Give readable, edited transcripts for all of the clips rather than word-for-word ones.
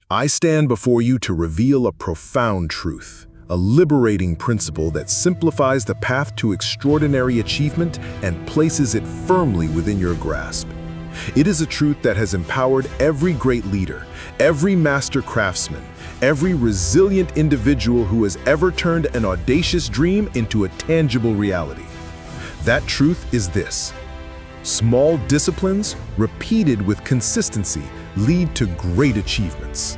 I stand before you to reveal a profound truth, a liberating principle that simplifies the path to extraordinary achievement and places it firmly within your grasp. It is a truth that has empowered every great leader, every master craftsman, every resilient individual who has ever turned an audacious dream into a tangible reality. That truth is this: small disciplines, repeated with consistency, lead to great achievements.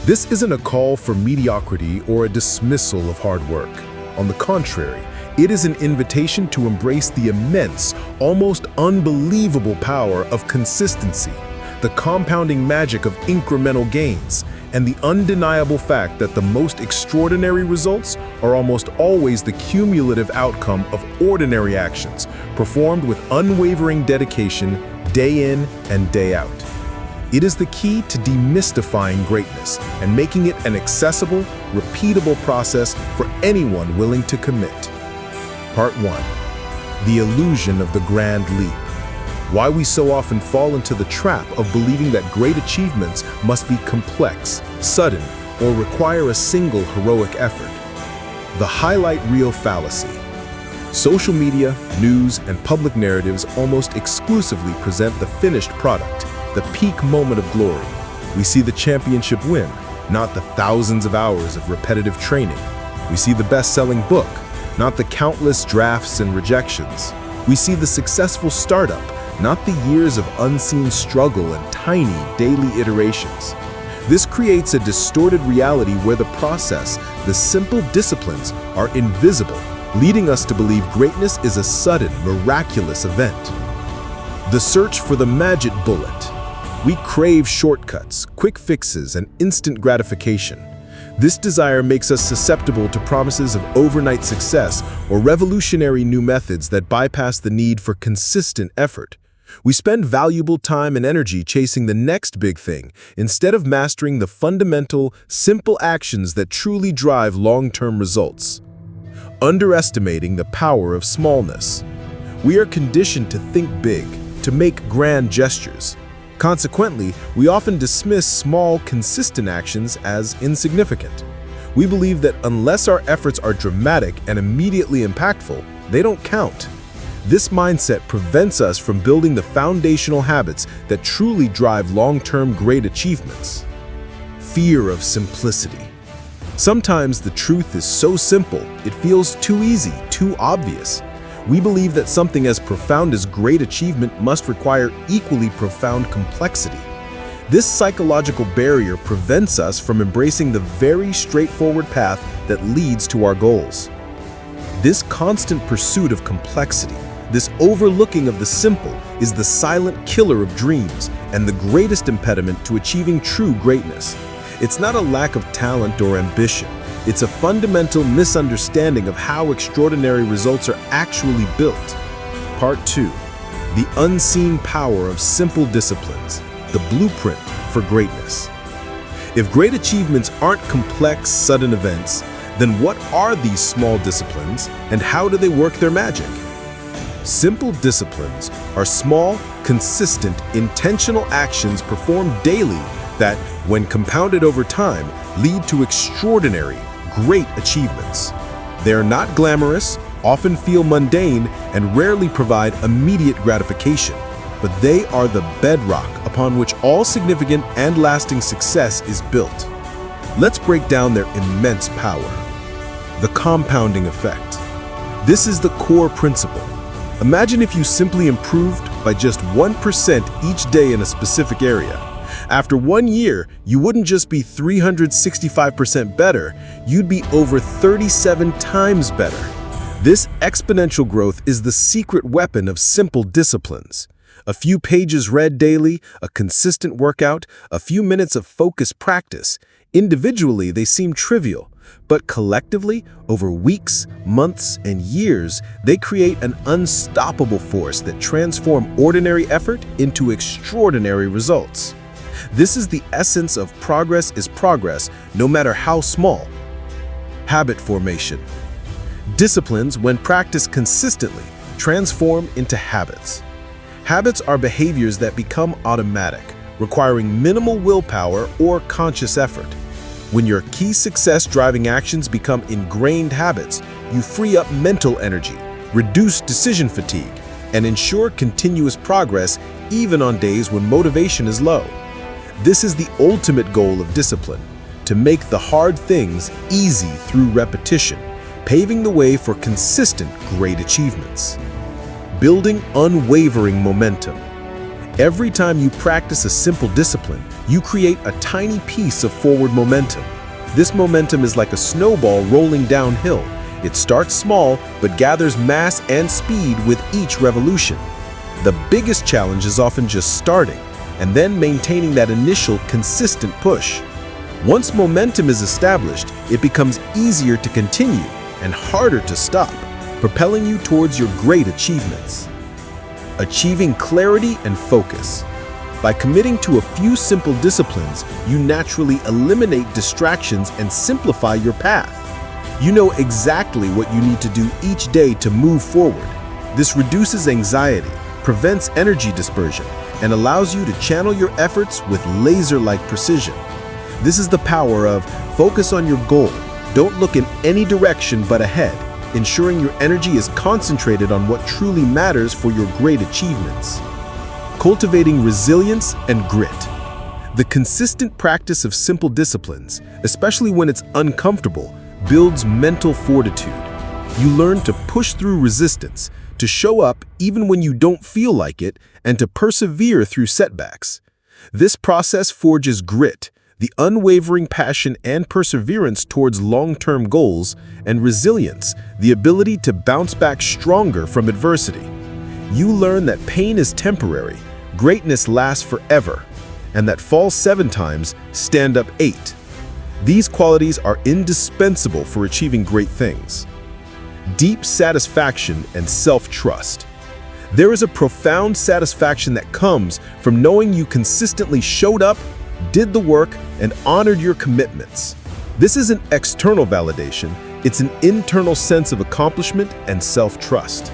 This isn't a call for mediocrity or a dismissal of hard work. On the contrary, it is an invitation to embrace the immense, almost unbelievable power of consistency, the compounding magic of incremental gains, and the undeniable fact that the most extraordinary results are almost always the cumulative outcome of ordinary actions, performed with unwavering dedication, day in and day out. It is the key to demystifying greatness and making it an accessible, repeatable process for anyone willing to commit. Part 1. The illusion of the grand leap. Why we so often fall into the trap of believing that great achievements must be complex, sudden, or require a single heroic effort. The highlight reel fallacy. Social media, news, and public narratives almost exclusively present the finished product, the peak moment of glory. We see the championship win, not the thousands of hours of repetitive training. We see the best-selling book, not the countless drafts and rejections. We see the successful startup, not the years of unseen struggle and tiny daily iterations. This creates a distorted reality where the process, the simple disciplines, are invisible, leading us to believe greatness is a sudden, miraculous event. The search for the magic bullet. We crave shortcuts, quick fixes, and instant gratification. This desire makes us susceptible to promises of overnight success or revolutionary new methods that bypass the need for consistent effort. We spend valuable time and energy chasing the next big thing instead of mastering the fundamental, simple actions that truly drive long-term results. Underestimating the power of smallness. We are conditioned to think big, to make grand gestures. Consequently, we often dismiss small, consistent actions as insignificant. We believe that unless our efforts are dramatic and immediately impactful, they don't count. This mindset prevents us from building the foundational habits that truly drive long-term great achievements. Fear of simplicity. Sometimes the truth is so simple, it feels too easy, too obvious. We believe that something as profound as great achievement must require equally profound complexity. This psychological barrier prevents us from embracing the very straightforward path that leads to our goals. This constant pursuit of complexity, this overlooking of the simple, is the silent killer of dreams and the greatest impediment to achieving true greatness. It's not a lack of talent or ambition. It's a fundamental misunderstanding of how extraordinary results are actually built. Part 2. The unseen power of simple disciplines, the blueprint for greatness. If great achievements aren't complex, sudden events, then what are these small disciplines and how do they work their magic? Simple disciplines are small, consistent, intentional actions performed daily that, when compounded over time, lead to extraordinary, great achievements. They are not glamorous, often feel mundane, and rarely provide immediate gratification, but they are the bedrock upon which all significant and lasting success is built. Let's break down their immense power. The compounding effect. This is the core principle. Imagine if you simply improved by just 1% each day in a specific area. After 1 year, you wouldn't just be 365% better, you'd be over 37 times better. This exponential growth is the secret weapon of simple disciplines. A few pages read daily, a consistent workout, a few minutes of focused practice. Individually, they seem trivial, but collectively, over weeks, months, and years, they create an unstoppable force that transforms ordinary effort into extraordinary results. This is the essence of progress is progress, no matter how small. Habit formation. Disciplines, when practiced consistently, transform into habits. Habits are behaviors that become automatic, requiring minimal willpower or conscious effort. When your key success-driving actions become ingrained habits, you free up mental energy, reduce decision fatigue, and ensure continuous progress even on days when motivation is low. This is the ultimate goal of discipline, to make the hard things easy through repetition, paving the way for consistent great achievements. Building unwavering momentum. Every time you practice a simple discipline, you create a tiny piece of forward momentum. This momentum is like a snowball rolling downhill. It starts small, but gathers mass and speed with each revolution. The biggest challenge is often just starting, and then maintaining that initial consistent push. Once momentum is established, it becomes easier to continue and harder to stop, propelling you towards your great achievements. Achieving clarity and focus. By committing to a few simple disciplines, you naturally eliminate distractions and simplify your path. You know exactly what you need to do each day to move forward. This reduces anxiety, prevents energy dispersion, and allows you to channel your efforts with laser-like precision. This is the power of focus on your goal. Don't look in any direction but ahead, ensuring your energy is concentrated on what truly matters for your great achievements. Cultivating resilience and grit. The consistent practice of simple disciplines, especially when it's uncomfortable, builds mental fortitude. You learn to push through resistance, to show up even when you don't feel like it, and to persevere through setbacks. This process forges grit, the unwavering passion and perseverance towards long-term goals, and resilience, the ability to bounce back stronger from adversity. You learn that pain is temporary, greatness lasts forever, and that fall 7 times, stand up 8. These qualities are indispensable for achieving great things. Deep satisfaction and self-trust. There is a profound satisfaction that comes from knowing you consistently showed up, did the work, and honored your commitments. This isn't external validation, it's an internal sense of accomplishment and self-trust.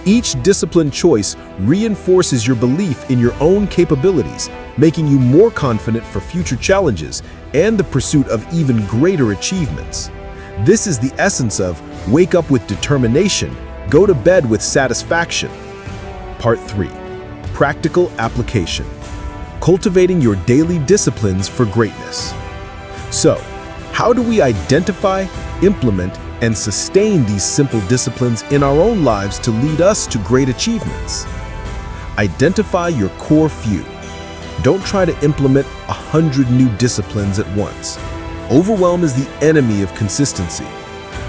Each discipline choice reinforces your belief in your own capabilities, making you more confident for future challenges and the pursuit of even greater achievements. This is the essence of wake up with determination, go to bed with satisfaction. Part 3. Practical application. Cultivating your daily disciplines for greatness. So, how do we identify, implement, and sustain these simple disciplines in our own lives to lead us to great achievements? Identify your core few. Don't try to implement 100 new disciplines at once. Overwhelm is the enemy of consistency.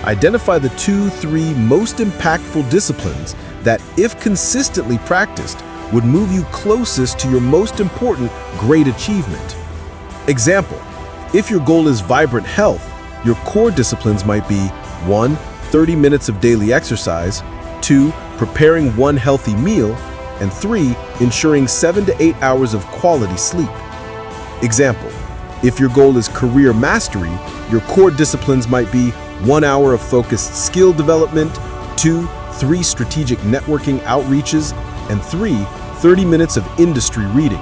Identify the 2-3 most impactful disciplines that, if consistently practiced, would move you closest to your most important great achievement. Example, if your goal is vibrant health, your core disciplines might be 1. 30 minutes of daily exercise, 2. Preparing 1 healthy meal, and 3. Ensuring 7 to 8 hours of quality sleep. Example, if your goal is career mastery, your core disciplines might be 1 hour of focused skill development, 2. 3 strategic networking outreaches, and 3. 30 minutes of industry reading.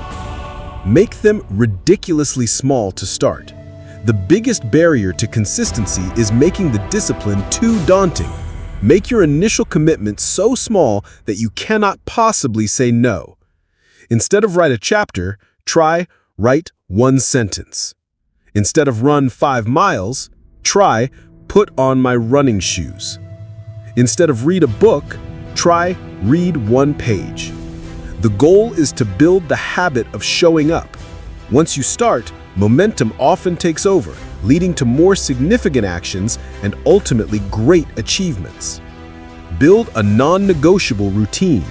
Make them ridiculously small to start. The biggest barrier to consistency is making the discipline too daunting. Make your initial commitment so small that you cannot possibly say no. Instead of write a chapter, try write 1 sentence. Instead of run 5 miles, try put on my running shoes. Instead of read a book, try read 1 page. The goal is to build the habit of showing up. Once you start, momentum often takes over, leading to more significant actions and ultimately great achievements. Build a non-negotiable routine.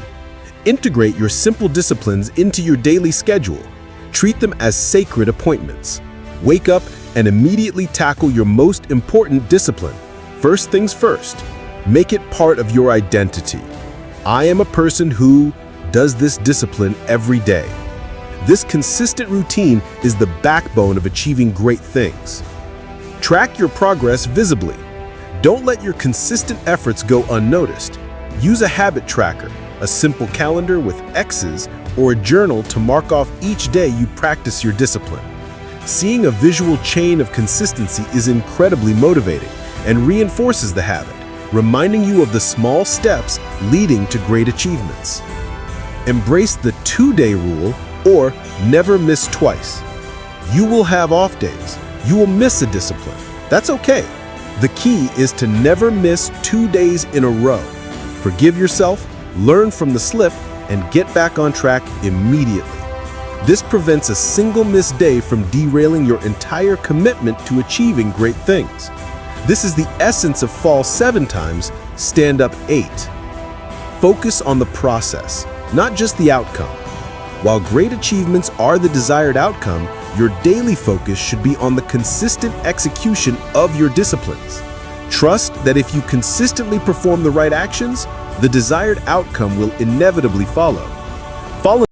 Integrate your simple disciplines into your daily schedule. Treat them as sacred appointments. Wake up and immediately tackle your most important discipline. First things first, make it part of your identity. I am a person who does this discipline every day. This consistent routine is the backbone of achieving great things. Track your progress visibly. Don't let your consistent efforts go unnoticed. Use a habit tracker, a simple calendar with X's or a journal to mark off each day you practice your discipline. Seeing a visual chain of consistency is incredibly motivating and reinforces the habit, reminding you of the small steps leading to great achievements. Embrace the 2-day rule, or never miss twice. You will have off days. You will miss a discipline. That's okay. The key is to never miss 2 days in a row. Forgive yourself, learn from the slip, and get back on track immediately. This prevents a single missed day from derailing your entire commitment to achieving great things. This is the essence of fall 7 times, stand up 8. Focus on the process, not just the outcome. While great achievements are the desired outcome, your daily focus should be on the consistent execution of your disciplines. Trust that if you consistently perform the right actions, the desired outcome will inevitably follow. Follow